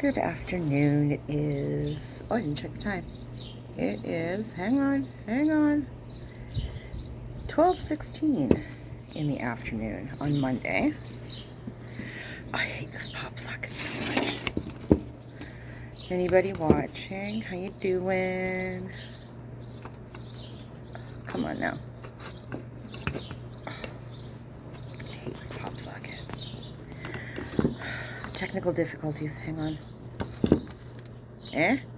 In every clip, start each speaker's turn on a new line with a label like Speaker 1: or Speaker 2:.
Speaker 1: Good afternoon. It is, oh, I didn't check the time. It is, hang on, 12:16 in the afternoon on Monday. I hate this pop socket so much. Anybody watching? How you doing? Come on now. I hate this pop socket. Technical difficulties, hang on.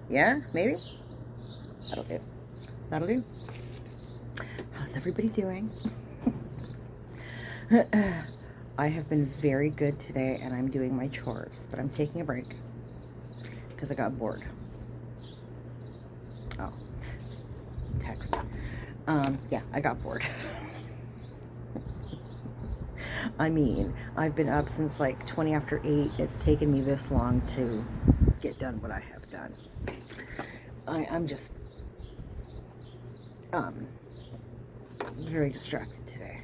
Speaker 1: Yeah, maybe? That'll do. How's everybody doing? I have been very good today and I'm doing my chores, but I'm taking a break because I got bored. Oh, text. Yeah, I got bored. I mean, I've been up since like 20 after 8. It's taken me this long to get done what I have done. I'm just very distracted today.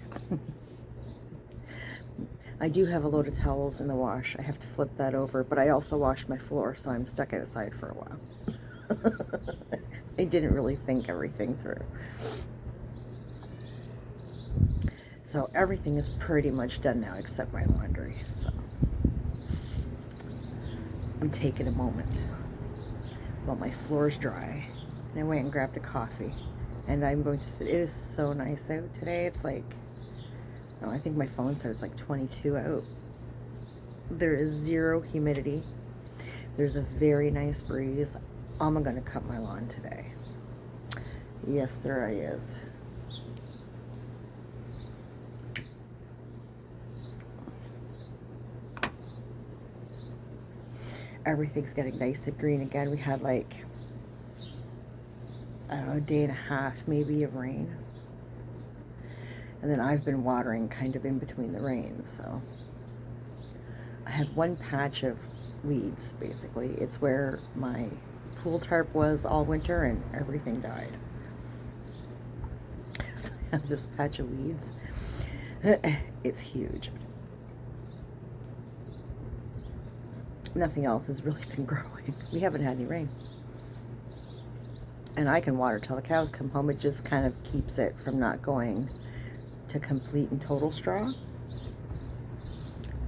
Speaker 1: I do have a load of towels in the wash. I have to flip that over, but I also washed my floor, so I'm stuck outside for a while. I didn't really think everything through. So everything is pretty much done now except my laundry. So I'm taking a moment while my floor's dry. And I went and grabbed a coffee. And I'm going to sit. It is so nice out today. It's like, oh, I think my phone said it's like 22 out. There is zero humidity. There's a very nice breeze. I'm going to cut my lawn today. Yes, sir, I is. Everything's getting nice and green again. We had like, I don't know, a day and a half maybe of rain. And then I've been watering kind of in between the rains, so. I had one patch of weeds, basically. It's where my pool tarp was all winter and everything died. So I have this patch of weeds. It's huge. Nothing else has really been growing. We haven't had any rain. And I can water till the cows come home. It just kind of keeps it from not going to complete and total straw.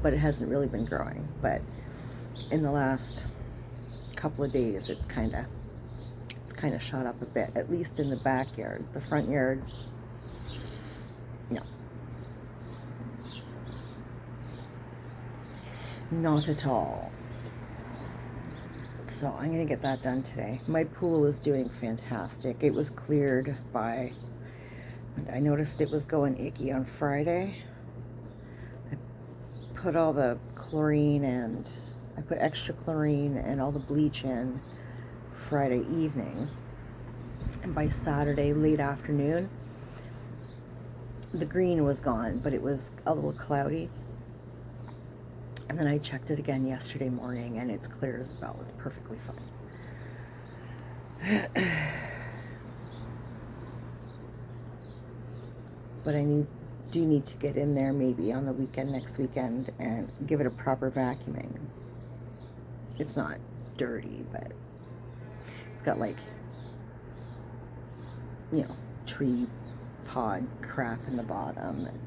Speaker 1: But it hasn't really been growing. But in the last couple of days, it's kind of shot up a bit, at least in the backyard. The front yard, no. Not at all. So I'm going to get that done today. My pool is doing fantastic. It was cleared by, I noticed it was going icky on Friday. I put all the chlorine and I put extra chlorine and all the bleach in Friday evening. And by Saturday late afternoon, the green was gone, but it was a little cloudy. And then I checked it again yesterday morning, and it's clear as a bell. It's perfectly fine. But I do need to get in there maybe on the weekend, next weekend, and give it a proper vacuuming. It's not dirty, but it's got like, you know, tree pod crap in the bottom and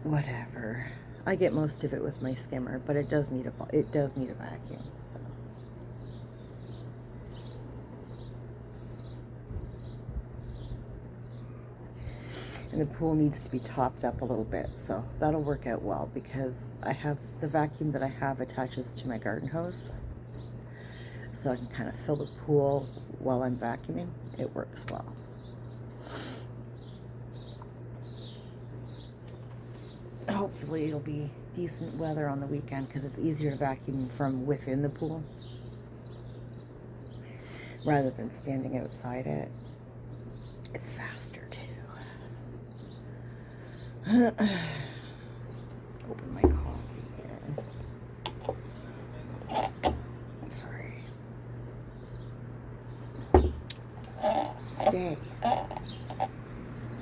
Speaker 1: whatever. I get most of it with my skimmer, but it does need a vacuum. So. And the pool needs to be topped up a little bit, so that'll work out well because I have the vacuum that I have attaches to my garden hose, so I can kind of fill the pool while I'm vacuuming. It works well. Hopefully it'll be decent weather on the weekend because it's easier to vacuum from within the pool rather than standing outside it. It's faster too. Open my coffee here. Sorry. Stay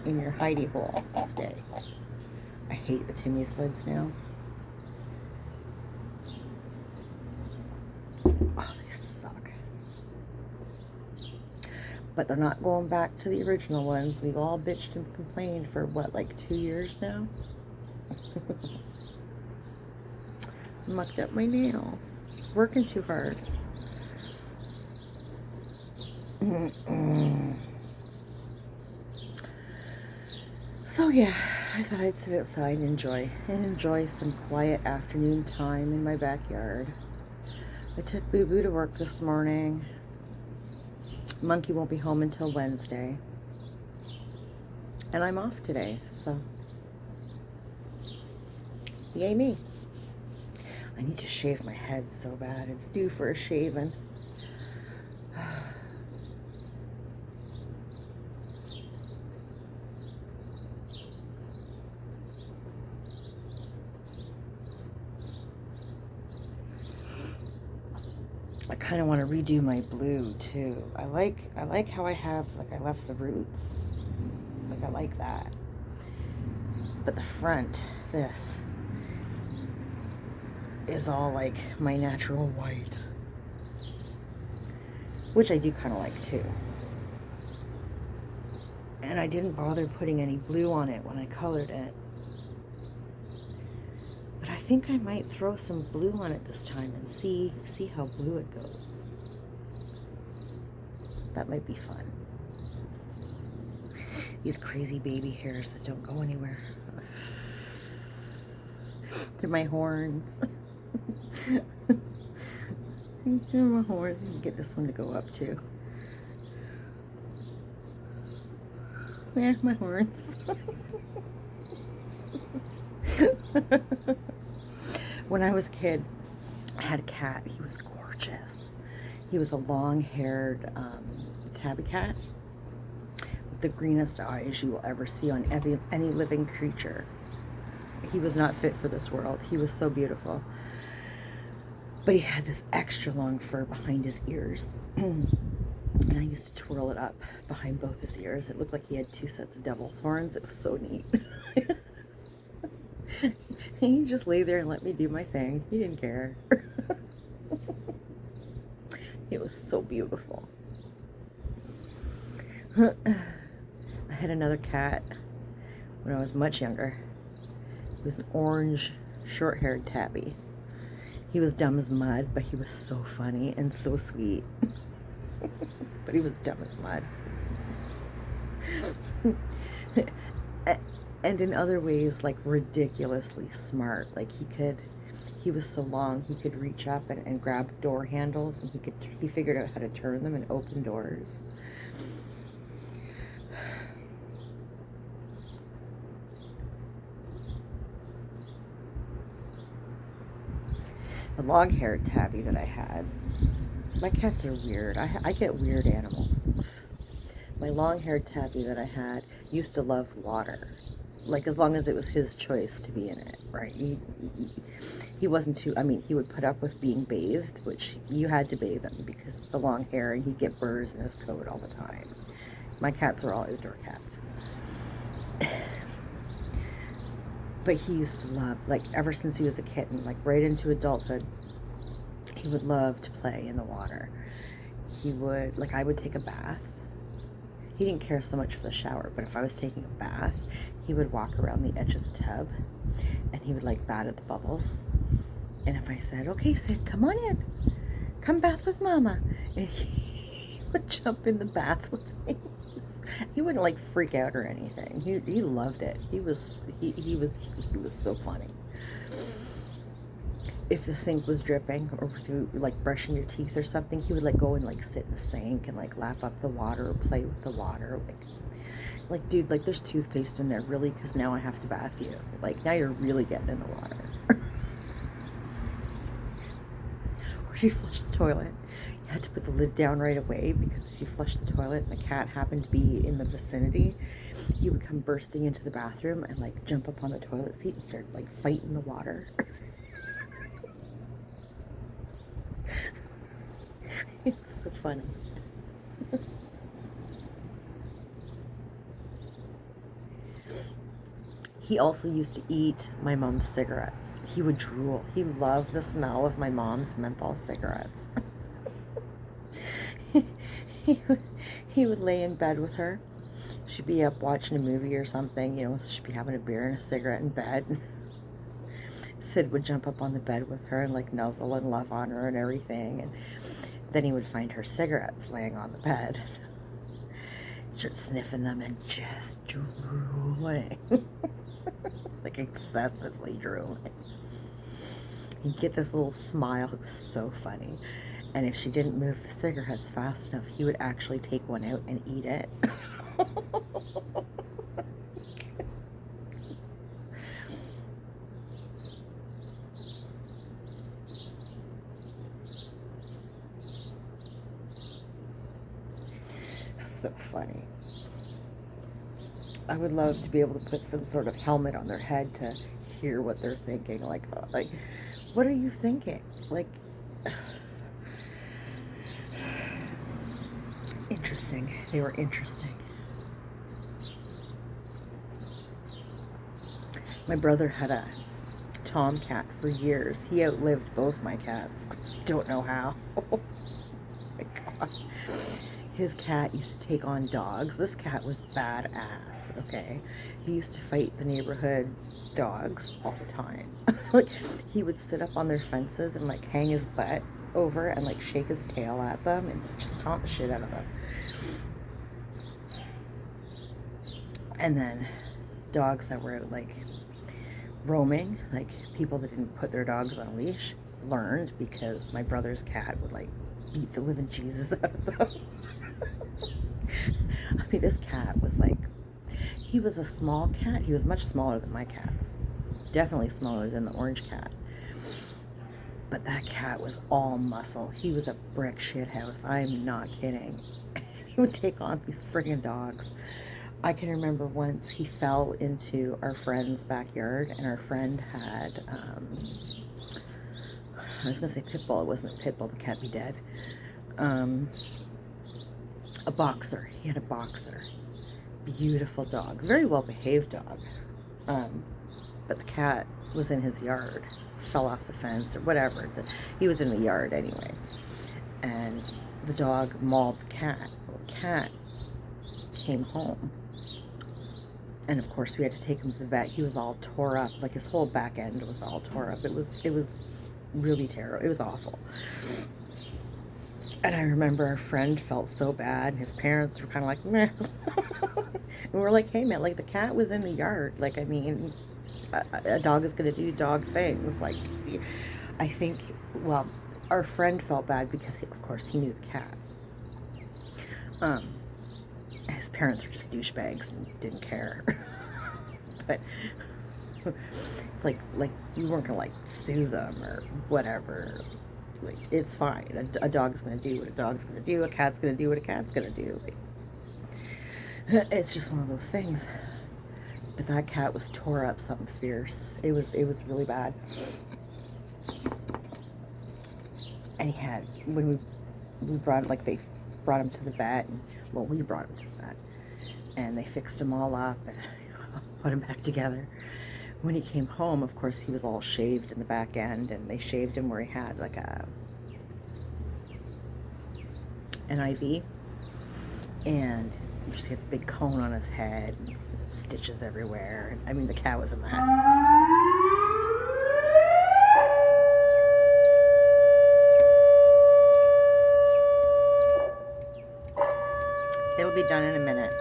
Speaker 1: in your hidey hole. Stay. I hate the Timmy's lids now. but they're not going back to the original ones. We've all bitched and complained for what, like 2 years now? Mucked up my nail. Working too hard. So yeah, I thought I'd sit outside and enjoy some quiet afternoon time in my backyard. I took Boo Boo to work this morning. Monkey won't be home until Wednesday. And I'm off today, so yay me. I need to shave my head so bad. It's due for a shaving. I kind of want to redo my blue too. I like how I have, like, I left the roots. Like, I like that. But the front, this, is all like my natural white, which I do kind of like too. And I didn't bother putting any blue on it when I colored it. But I think I might throw some blue on it this time and see how blue it goes. That might be fun. These crazy baby hairs that don't go anywhere. They're my horns. They're my horns. You can get this one to go up too. Yeah, my horns. When I was a kid, I had a cat. He was gorgeous. He was a long-haired tabby cat with the greenest eyes you will ever see on any living creature. He was not fit for this world. He was so beautiful. But he had this extra long fur behind his ears. And I used to twirl it up behind both his ears. It looked like he had 2 sets of devil's horns. It was so neat. He just lay there and let me do my thing. He didn't care. It was so beautiful. I had another cat when I was much younger. He was an orange, short-haired tabby. He was dumb as mud, but he was so funny and so sweet. But he was dumb as mud. And in other ways, like, ridiculously smart. Like, he was so long, he could reach up and grab door handles, and he figured out how to turn them and open doors. The long-haired tabby that I had, my cats are weird. I get weird animals. My long-haired tabby that I had used to love water. Like, as long as it was his choice to be in it, right? He wasn't too, I mean, he would put up with being bathed, which you had to bathe him because the long hair, and he'd get burrs in his coat all the time. My cats are all outdoor cats. But he used to love, like, ever since he was a kitten, like right into adulthood, he would love to play in the water. He would, like, I would take a bath. He didn't care so much for the shower, but if I was taking a bath, he would walk around the edge of the tub, and he would, like, bat at the bubbles. And if I said, okay, Sid, come on in. Come bath with Mama. And he would jump in the bath with me. He wouldn't, like, freak out or anything. He loved it. He was so funny. If the sink was dripping, or through, like, brushing your teeth or something, he would, like, go and, like, sit in the sink and, like, lap up the water or play with the water. Like, dude, like, there's toothpaste in there, really, because now I have to bath you. Like, now you're really getting in the water. Or if you flush the toilet, you had to put the lid down right away, because if you flushed the toilet and the cat happened to be in the vicinity, he would come bursting into the bathroom and, like, jump up on the toilet seat and start, like, fighting the water. It's so funny. He also used to eat my mom's cigarettes. He would drool. He loved the smell of my mom's menthol cigarettes. he he would lay in bed with her. She'd be up watching a movie or something, you know, she'd be having a beer and a cigarette in bed. Sid would jump up on the bed with her and like nuzzle and love on her and everything. And then he would find her cigarettes laying on the bed. Start sniffing them and just drooling. Like excessively drooling. He'd get this little smile. It was so funny. And if she didn't move the cigarettes fast enough, he would actually take one out and eat it. So funny. I would love to be able to put some sort of helmet on their head to hear what they're thinking. Like, what are you thinking? Like, interesting. They were interesting. My brother had a tomcat for years. He outlived both my cats. Don't know how. Oh my God. His cat used to take on dogs. This cat was badass, okay? He used to fight the neighborhood dogs all the time. Like, he would sit up on their fences and like hang his butt over and like shake his tail at them and just taunt the shit out of them. And then dogs that were out like roaming, like people that didn't put their dogs on a leash, learned because my brother's cat would like beat the living Jesus out of them. I mean, this cat was like, he was a small cat. He was much smaller than my cats. Definitely smaller than the orange cat. But that cat was all muscle. He was a brick shit house. I'm not kidding. He would take on these friggin' dogs. I can remember once he fell into our friend's backyard, and our friend had, I was going to say pit bull. It wasn't a pit bull. The cat be dead. A boxer. He had a boxer. Beautiful dog. Very well behaved dog. But the cat was in his yard. Fell off the fence or whatever. He was in the yard anyway. And the dog mauled the cat. Well, the cat came home. And of course we had to take him to the vet. He was all tore up. Like his whole back end was all tore up. It was really terrible. It was awful. And I remember our friend felt so bad. His parents were kind of like, meh. And we were like, hey man, like the cat was in the yard. Like, I mean, a dog is going to do dog things. Like, I think, well, our friend felt bad because, of course, he knew the cat. His parents were just douchebags and didn't care. But it's like you weren't gonna like sue them or whatever. Like, it's fine. A dog's gonna do what a dog's gonna do. A cat's gonna do what a cat's gonna do. Like, it's just one of those things. But that cat was tore up something fierce. It was really bad. And he had, when we brought, like, they brought him to the vet, and, well, we brought him to the vet, and they fixed him all up and put him back together. When he came home, of course, he was all shaved in the back end, and they shaved him where he had like an IV, and he just had the big cone on his head, and stitches everywhere. I mean, the cat was a mess. It'll be done in a minute.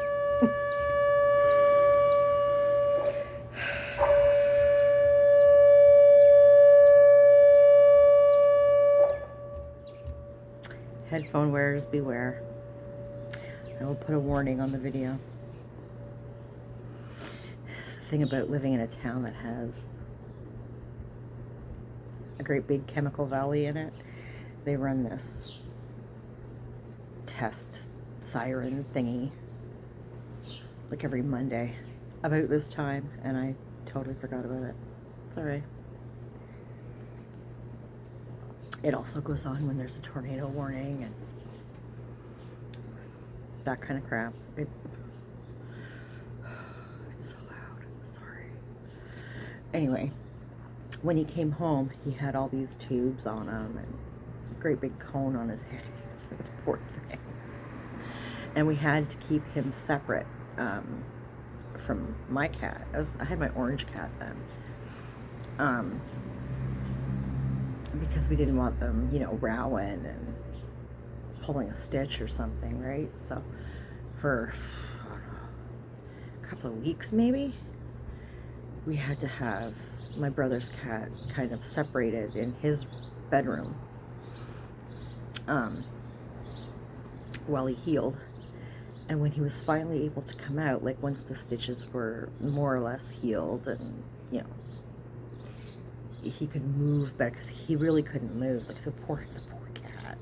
Speaker 1: Headphone wearers beware. I will put a warning on the video. It's the thing about living in a town that has a great big chemical valley in it. They run this test siren thingy like every Monday about this time, and I totally forgot about it. It's alright. It also goes on when there's a tornado warning and that kind of crap. It's so loud. Sorry. Anyway, when he came home, he had all these tubes on him and a great big cone on his head. Poor thing. and we had to keep him separate from my cat. I had my orange cat then, because we didn't want them, rowing and pulling a stitch or something, right? So for, I don't know, a couple of weeks maybe, we had to have my brother's cat kind of separated in his bedroom while he healed. And when he was finally able to come out, like once the stitches were more or less healed and, he could move better, because he really couldn't move. Like the poor cat.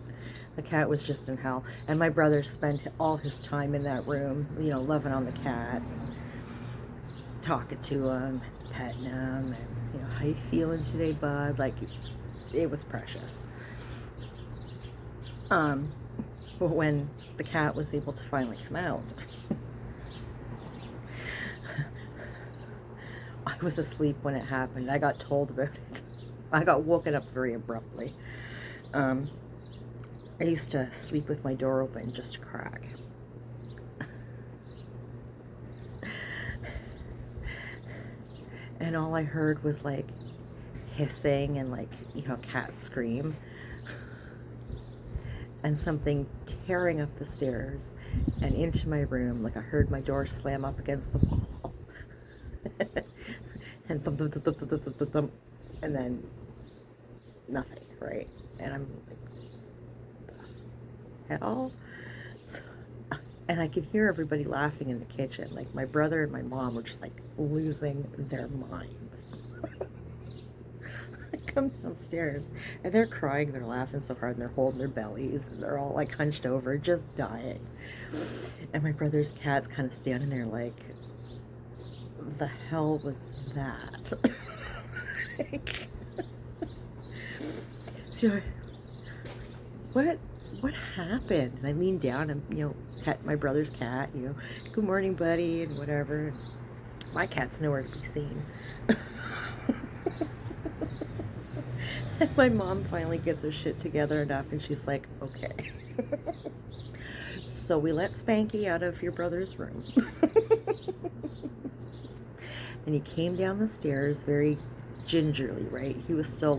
Speaker 1: The cat was just in hell. And my brother spent all his time in that room, loving on the cat, talking to him, petting him, and, how you feeling today, bud? Like, it was precious. But when the cat was able to finally come out, I was asleep when it happened. I got told about it. I got woken up very abruptly. I used to sleep with my door open just a crack. And all I heard was like hissing and like, cats scream. And something tearing up the stairs and into my room. Like I heard my door slam up against the wall. And thump, thump, thump, thump, thump, thump, thump, and then nothing, right? And I'm like, the hell? So, and I could hear everybody laughing in the kitchen. Like my brother and my mom were just like losing their minds. Come downstairs and they're crying, they're laughing so hard, and they're holding their bellies, and they're all like hunched over, just dying. And my brother's cat's kind of standing there like, the hell was that? Like, so what happened? And I leaned down and pet my brother's cat, good morning, buddy, and whatever. And my cat's nowhere to be seen. And my mom finally gets her shit together enough, and she's like, okay. So we let Spanky out of your brother's room. And he came down the stairs very gingerly, right? He was still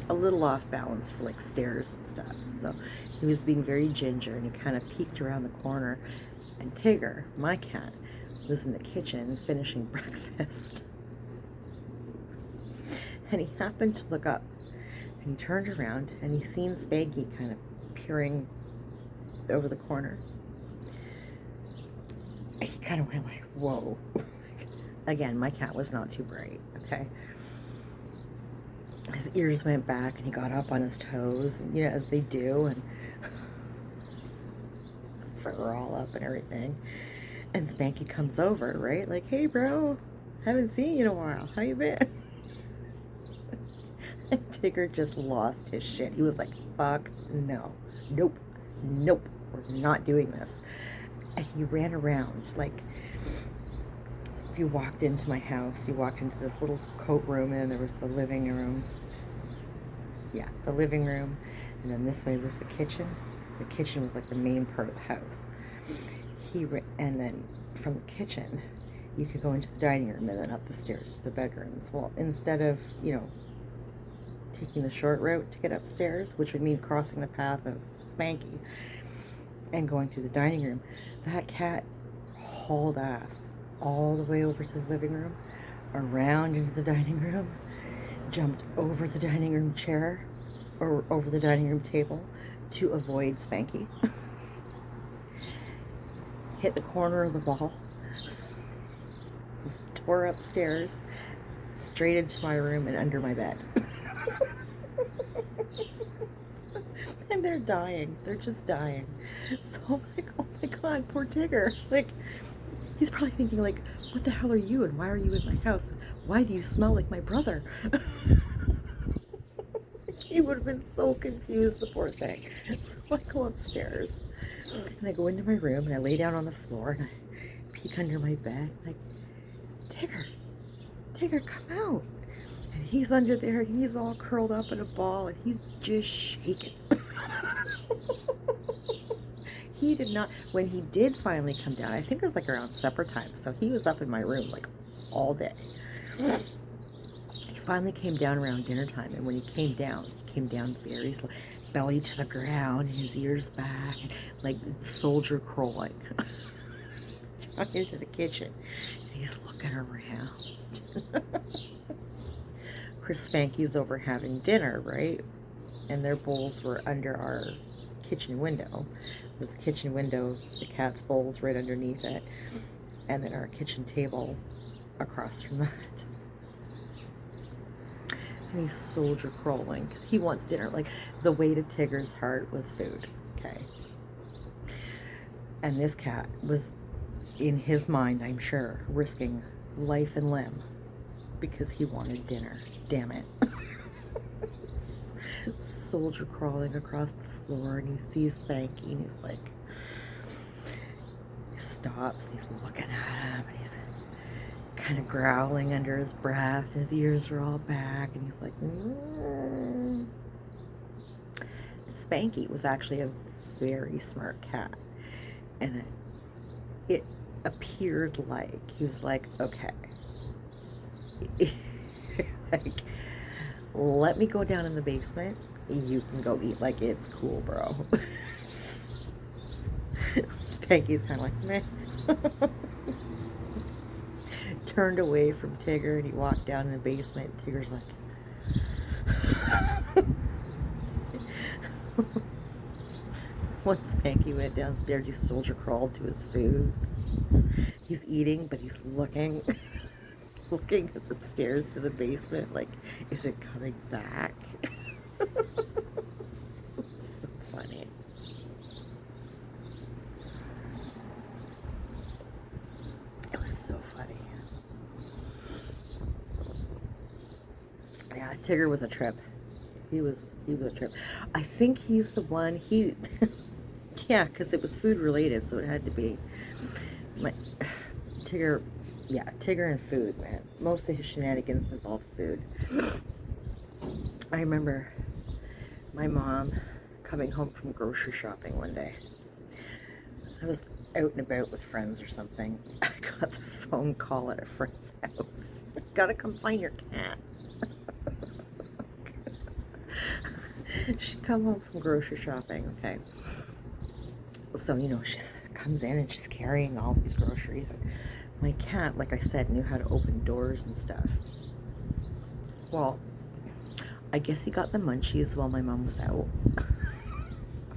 Speaker 1: a little off balance for like stairs and stuff. So he was being very ginger, and he kind of peeked around the corner. And Tigger, my cat, was in the kitchen finishing breakfast. And he happened to look up, and he turned around, and he seen Spanky kind of peering over the corner. And he kind of went like, whoa. Again, my cat was not too bright, okay? His ears went back, and he got up on his toes, and, as they do, and fur all up and everything. And Spanky comes over, right? Like, hey, bro, haven't seen you in a while. How you been? And Tigger just lost his shit. He was like, fuck no. Nope. We're not doing this. And he ran around. Like, if you walked into my house, you walked into this little coat room, and then there was the living room. Yeah, the living room. And then this way was the kitchen. The kitchen was like the main part of the house. And then from the kitchen, you could go into the dining room and then up the stairs to the bedrooms. Well, instead of, taking the short route to get upstairs, which would mean crossing the path of Spanky and going through the dining room, that cat hauled ass all the way over to the living room, around into the dining room, jumped over the dining room chair or over the dining room table to avoid Spanky, hit the corner of the wall, tore upstairs, straight into my room and under my bed. And they're dying. They're just dying. So I'm like, oh my god, poor Tigger. Like, he's probably thinking like, what the hell are you, and why are you in my house? Why do you smell like my brother? He would have been so confused, the poor thing. So I go upstairs and I go into my room and I lay down on the floor and I peek under my bed like, Tigger, come out. And he's under there and he's all curled up in a ball and he's just shaking. he did not, when he did finally come down, I think it was like around supper time, so he was up in my room like all day. He finally came down around dinner time, and when he came down very slow, belly to the ground, his ears back, and like soldier crawling down into the kitchen. And he's looking around. Of course, Spanky's over having dinner, right? And their bowls were under our kitchen window. There's a kitchen window, the cat's bowl's right underneath it, and then our kitchen table across from that. And he's soldier crawling because he wants dinner. Like, the way to Tigger's heart was food, okay? And this cat was, in his mind, I'm sure, risking life and limb because he wanted dinner. Damn it. Soldier crawling across the floor, and he sees Spanky, and he's like, he stops, he's looking at him, and he's kind of growling under his breath, and his ears are all back, and he's like, mm. And Spanky was actually a very smart cat, and it appeared like he was like, okay, like, let me go down in the basement, you can go eat, like, it's cool, bro. Spanky's kind of like, meh. Turned away from Tigger, and he walked down in the basement, and Tigger's like, once Spanky went downstairs, he soldier crawled to his food. He's eating, but he's looking at the stairs to the basement, like, is it coming back? So funny. It was so funny. Yeah, Tigger was a trip. He was a trip. I think he's the one, yeah, because it was food related, so it had to be. Tigger and food, man. Most of his shenanigans involve food. I remember my mom coming home from grocery shopping one day. I was out and about with friends or something. I got the phone call at a friend's house. Gotta come find your cat. She'd come home from grocery shopping, okay. So, you know, she comes in and she's carrying all these groceries. And my cat, like I said, knew how to open doors and stuff. Well, I guess he got the munchies while my mom was out.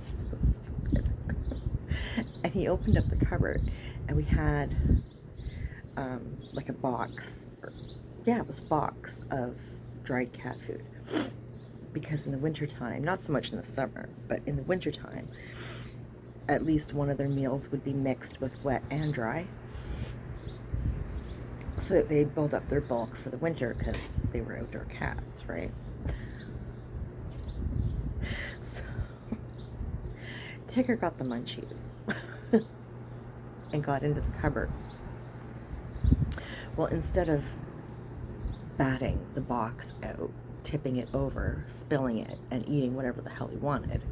Speaker 1: So stupid. And he opened up the cupboard, and we had like a box. It was a box of dried cat food. Because in the wintertime, not so much in the summer, but in the wintertime, at least one of their meals would be mixed with wet and dry, so that they'd build up their bulk for the winter, because they were outdoor cats, right? So Tigger got the munchies and got into the cupboard. Well, instead of batting the box out, tipping it over, spilling it, and eating whatever the hell he wanted,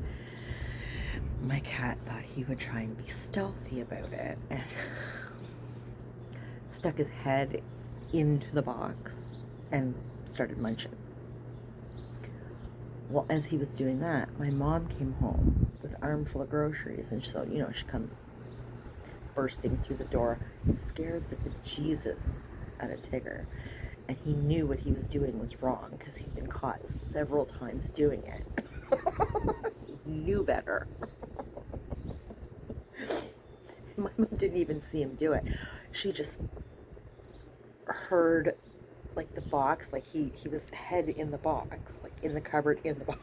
Speaker 1: my cat thought he would try and be stealthy about it, and stuck his head into the box and started munching. Well, as he was doing that, my mom came home with an armful of groceries, and so, you know, she comes bursting through the door, scared the bejesus out of Tigger. And he knew what he was doing was wrong, because he'd been caught several times doing it. He knew better. My mom didn't even see him do it. She just heard, like, the box, like he was head in the box, like in the cupboard in the box.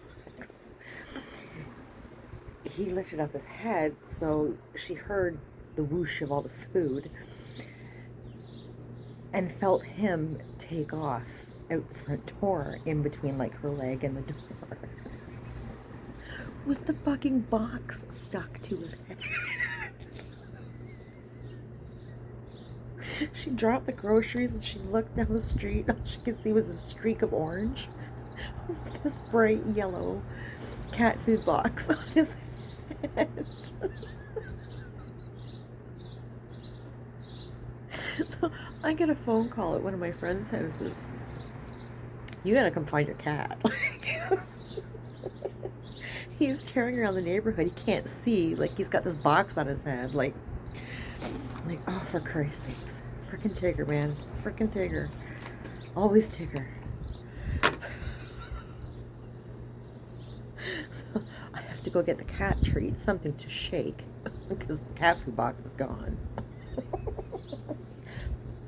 Speaker 1: He lifted up his head, so she heard the whoosh of all the food and felt him take off out the front door, in between, like, her leg and the door, with the fucking box stuck to his head. She dropped the groceries and she looked down the street. All she could see was a streak of orange with this bright yellow cat food box on his head. So I get a phone call at one of my friends' houses. You gotta come find your cat. He's tearing around the neighborhood. He can't see. Like, he's got this box on his head. Like, oh, for Christ's sakes. Frickin' Tigger, man. Frickin' Tigger. Always Tigger. So I have to go get the cat treat, something to shake, because the cat food box is gone.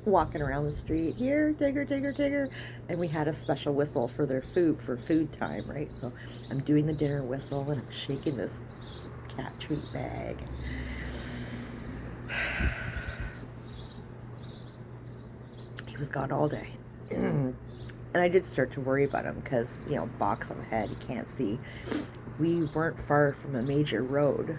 Speaker 1: Walking around the street, here, Tigger, Tigger, Tigger. And we had a special whistle for their food, for food time, right? So I'm doing the dinner whistle and I'm shaking this cat treat bag. He was gone all day. And I did start to worry about him because, you know, box on the head, he can't see. We weren't far from a major road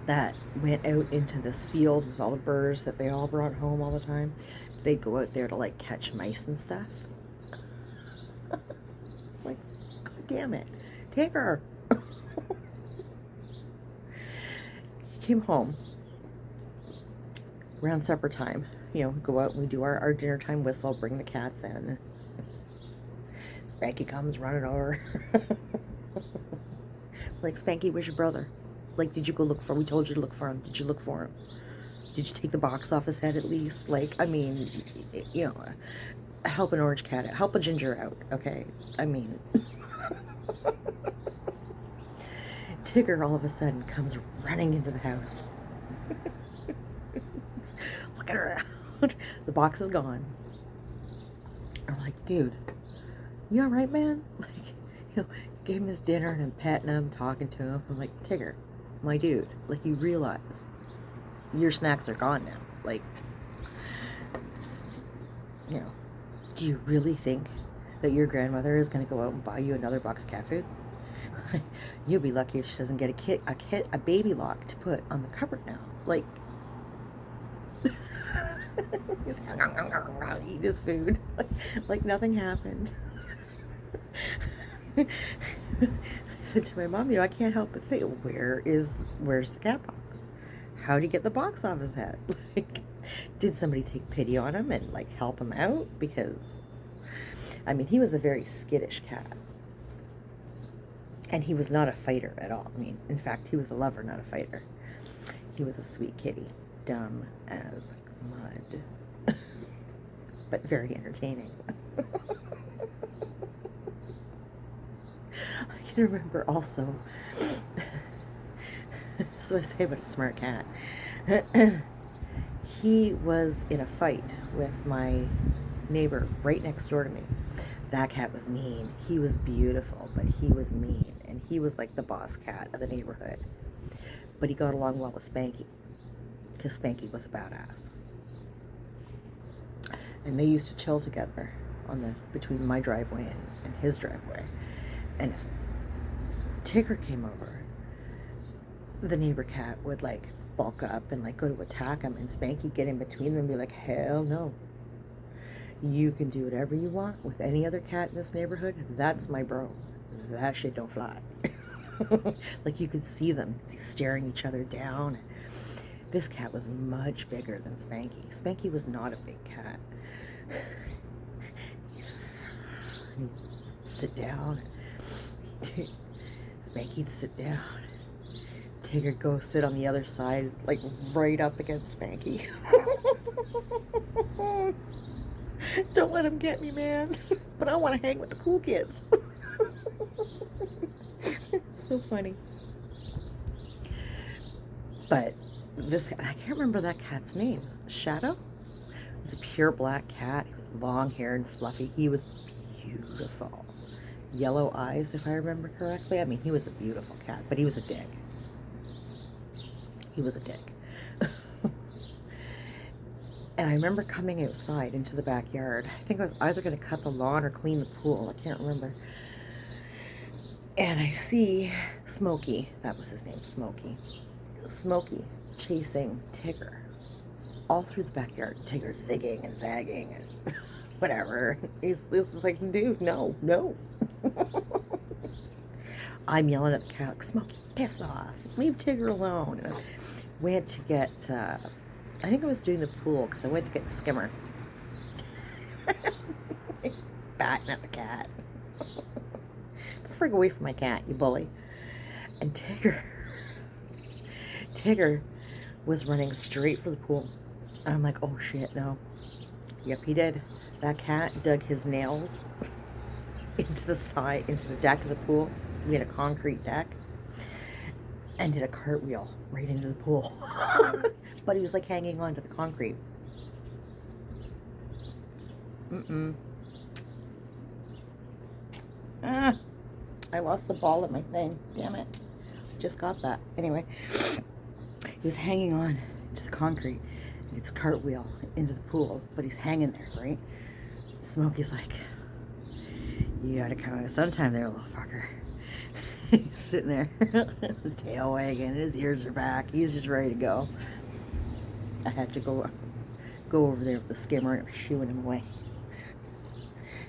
Speaker 1: that went out into this field with all the birds that they all brought home all the time. They go out there to like catch mice and stuff. It's like, God damn it, Tigger. He came home around supper time. You know, go out and we do our dinner time whistle, bring the cats in. Spanky comes running over. Like, Spanky, where's your brother? Like, did you go look for him? We told you to look for him. Did you look for him? Did you take the box off his head at least? Like, I mean, you know, help an orange cat out. Help a ginger out, okay? I mean, Tigger all of a sudden comes running into the house. Looking around. The box is gone. I'm like, dude, you alright, man? Like, you know, gave him his dinner and I'm petting him, talking to him. I'm like, Tigger, my dude, like, you realize your snacks are gone now. Like, you know, do you really think that your grandmother is going to go out and buy you another box of cat food? You'll be lucky if she doesn't get a baby lock to put on the cupboard now. Like, he's gonna eat his food like nothing happened. I said to my mom, you know, I can't help but think, where's the cat box? How did he get the box off his head? Like, did somebody take pity on him and like help him out? Because, I mean, he was a very skittish cat. And he was not a fighter at all. I mean, in fact, he was a lover, not a fighter. He was a sweet kitty. Dumb as mud. But very entertaining. I can remember also, so I say about a smart cat. He was in a fight with my neighbor right next door to me. That cat was mean. He was beautiful, but he was mean. And he was like the boss cat of the neighborhood. But he got along well with Spanky, because Spanky was a badass. And they used to chill together on between my driveway and his driveway. And if Tigger came over, the neighbor cat would like bulk up and like go to attack him, and Spanky get in between them and be like, hell no. You can do whatever you want with any other cat in this neighborhood. That's my bro. That shit don't fly. Like, you could see them staring each other down. This cat was much bigger than Spanky. Spanky was not a big cat. He'd sit down. Spanky'd sit down. Tigger'd go sit on the other side, like right up against Spanky. Don't let him get me, man. But I want to hang with the cool kids. So funny. But this, I can't remember that cat's name. Shadow? It was a pure black cat. He was long haired and fluffy. He was beautiful. Yellow eyes, if I remember correctly. I mean, he was a beautiful cat, but he was a dick. He was a dick. And I remember coming outside into the backyard. I think I was either going to cut the lawn or clean the pool. I can't remember. And I see Smokey. That was his name, Smokey. Smokey chasing Tigger all through the backyard. Tigger zigging and zagging and whatever. He's like, dude, no. I'm yelling at the cat, like, Smokey, piss off. Leave Tigger alone. And I went to get, I think I was doing the pool because I went to get the skimmer. Batting at the cat. The frig away from my cat, you bully. And Tigger was running straight for the pool. And I'm like, oh shit, no. Yep, he did. That cat dug his nails into the deck of the pool. We had a concrete deck. And did a cartwheel right into the pool. But he was like hanging on to the concrete. Ah, I lost the ball at my thing. Damn it. Just got that. Anyway, he was hanging on to the concrete. It's cartwheel into the pool, but he's hanging there, right? Smokey's like, you gotta come out sometime there, little fucker. He's sitting there, the tail wagging, his ears are back. He's just ready to go. I had to go over there with the skimmer and shooing him away.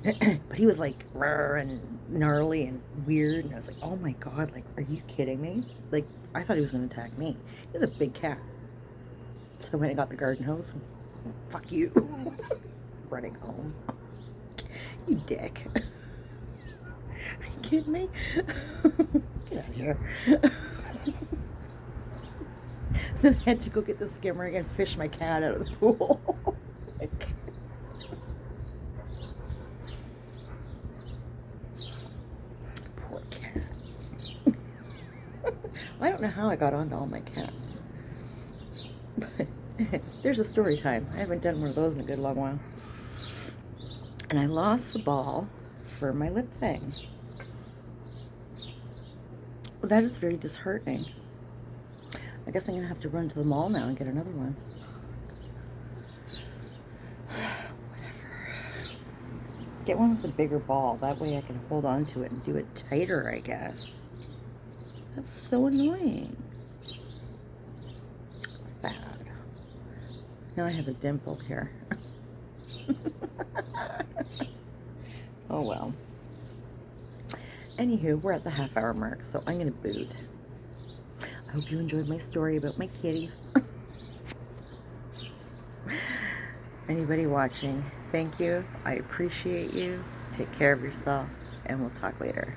Speaker 1: But he was like rrr and gnarly and weird, and I was like, oh my god, like, are you kidding me? Like, I thought he was going to attack me. He's a big cat. So I went and got the garden hose. Fuck you. Running home. You dick. Are you kidding me? Get out of here. Then I had to go get the skimmer and fish my cat out of the pool. Poor cat. I don't know how I got onto all my cats. But there's a story time. I haven't done one of those in a good long while. And I lost the ball for my lip thing. Well, that is very disheartening. I guess I'm going to have to run to the mall now and get another one. Whatever. Get one with a bigger ball. That way I can hold on to it and do it tighter, I guess. That's so annoying. Sad. Now I have a dimple here. Oh well. Anywho, we're at the half-hour mark, so I'm going to boot. I hope you enjoyed my story about my kitties. Anybody watching, thank you. I appreciate you. Take care of yourself, and we'll talk later.